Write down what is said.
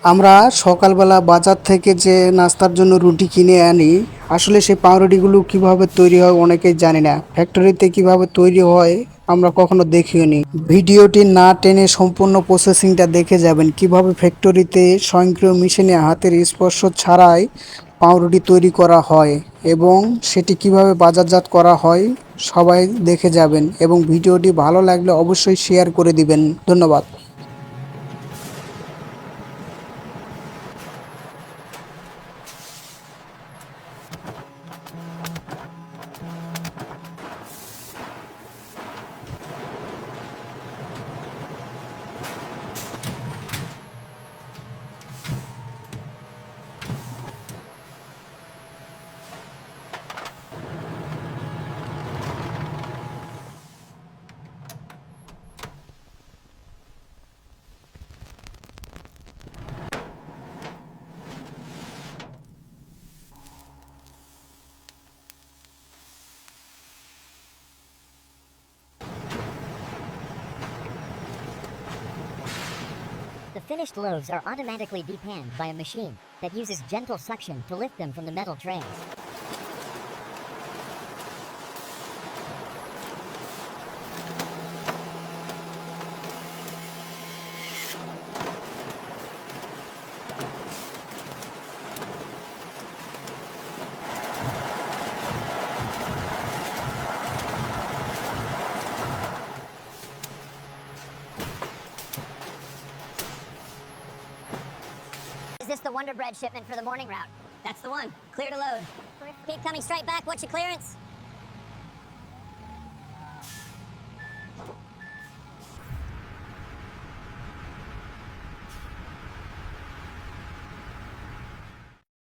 আমরা সকালবেলা বাজার থেকে যে নাস্তার জন্য রুটি কিনে আনি, আসলে সেই পাউরুটিগুলো কিভাবে তৈরি হয় অনেকেই জানি না। ফ্যাক্টরিতে কিভাবে তৈরি হয় আমরা কখনো দেখিও নি। ভিডিওটি না টেনে সম্পূর্ণ প্রসেসিংটা দেখে যাবেন, কিভাবে ফ্যাক্টরিতে স্বয়ংক্রিয় মেশিনে হাতের স্পর্শ ছাড়াই পাউরুটি তৈরি করা হয় এবং সেটি কিভাবে বাজারজাত করা হয় সবাই দেখে যাবেন, এবং ভিডিওটি ভালো লাগলে অবশ্যই শেয়ার করে দিবেন। ধন্যবাদ। The finished loaves are automatically depanned by a machine that uses gentle suction to lift them from the metal trays. Is this the Wonder Bread shipment for the morning route? That's the one. Clear to load. Keep coming straight back. What's your clearance?